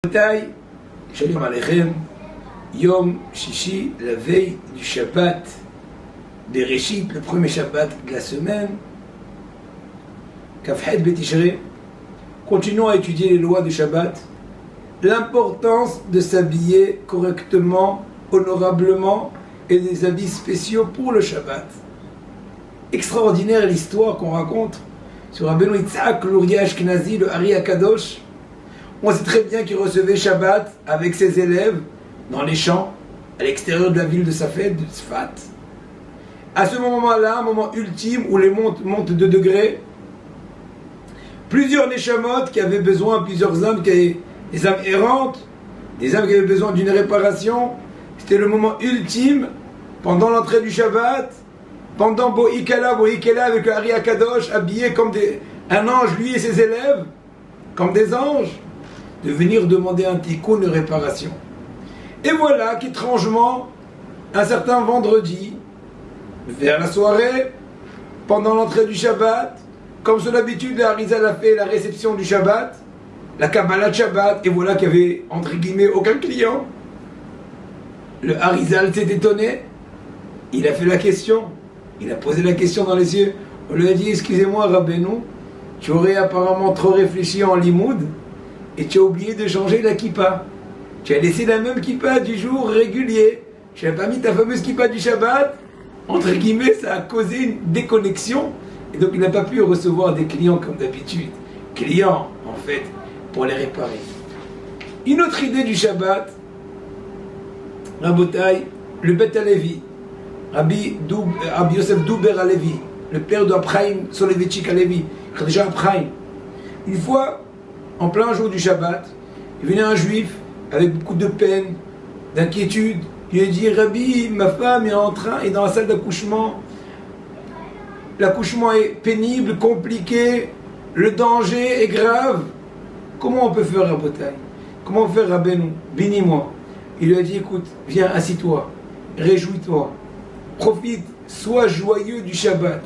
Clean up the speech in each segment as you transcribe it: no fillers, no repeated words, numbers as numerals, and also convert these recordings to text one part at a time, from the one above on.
Rabotai, Shalom Aleichem, Yom Shishi, la veille du Shabbat, Bereshit, le premier Shabbat de la semaine, Kafhet Betishrei. Continuons à étudier les lois du Shabbat, l'importance de s'habiller correctement, honorablement, et des habits spéciaux pour le Shabbat. Extraordinaire l'histoire qu'on raconte sur Rabbeinu Yitzhak, l'Uri Ashkenazi, le Ari Akadosh. On sait très bien qu'il recevait Shabbat avec ses élèves dans les champs, à l'extérieur de la ville de Safed, de Tzfat. À ce moment-là, un moment ultime où les montent de degrés, plusieurs Neshamot qui avaient besoin, plusieurs âmes, des âmes errantes, des âmes qui avaient besoin d'une réparation. C'était le moment ultime, pendant l'entrée du Shabbat, pendant Boikala avec le Ari Akadosh, habillé comme un ange, lui et ses élèves, comme des anges, de venir demander un tikkun, une réparation. Et voilà qu'étrangement, un certain vendredi, vers la soirée, pendant l'entrée du Shabbat, comme son habitude, la Harizal a fait la réception du Shabbat, la Kabbalah de Shabbat, et voilà qu'il y avait, entre guillemets, aucun client. Le Harizal s'est étonné, il a fait la question, il a posé la question dans les yeux, on lui a dit, excusez-moi Rabbeinu, tu aurais apparemment trop réfléchi en limoud, et tu as oublié de changer la kippa. Tu as laissé la même kippa du jour régulier. Tu n'as pas mis ta fameuse kippa du Shabbat. Entre guillemets, ça a causé une déconnexion. Et donc il n'a pas pu recevoir des clients comme d'habitude. Clients, en fait, pour les réparer. Une autre idée du Shabbat, Rabotai, le Bet Alevi, Rabbi Yosef Duber Alevi, le père de Abraham Soloveitchik Alevi, Khadija Abraham. Une fois, en plein jour du Shabbat, il venait un juif avec beaucoup de peine, d'inquiétude. Il lui a dit, Rabbi, ma femme est dans la salle d'accouchement. L'accouchement est pénible, compliqué, le danger est grave. Comment on peut faire, Rabotai? Comment faire, Rabbeinu? Bénis-moi. Il lui a dit, écoute, viens, assis-toi, réjouis-toi, profite, sois joyeux du Shabbat.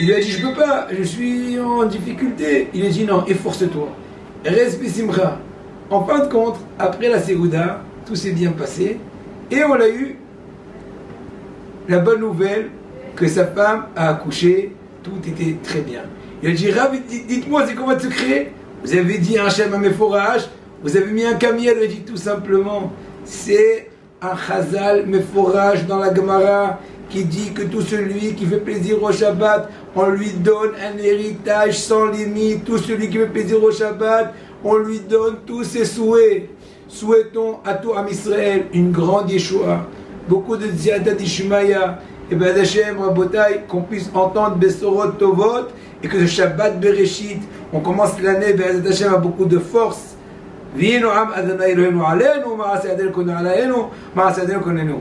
Il lui a dit, je peux pas, je suis en difficulté. Il lui a dit, non, efforce-toi. Reste besimcha. En fin de compte, après la Séouda, tout s'est bien passé. Et on a eu la bonne nouvelle que sa femme a accouché. Tout était très bien. Il a dit, Rabbi, dites-moi, c'est quoi votre secret? Vous avez dit un Shem à mes forages. Vous avez mis un camiel. Il a dit tout simplement, c'est un chazal méforage dans la Gemara qui dit que tout celui qui fait plaisir au Shabbat, on lui donne un héritage sans limite. Tout celui qui fait plaisir au Shabbat, on lui donne tous ses souhaits. Souhaitons à tout Am Israël une grande Yeshua, beaucoup de Ziyadat Ishmaïa, et ben Hashem Rabotai, qu'on puisse entendre Besorot Tovot, et que le Shabbat Bereshit, on commence l'année, ben Hashem a beaucoup de force. V'yinu am Adonai Eloheinu aleinu, ma'aseh Adel konu alayenu, ma'aseh Adel konenu.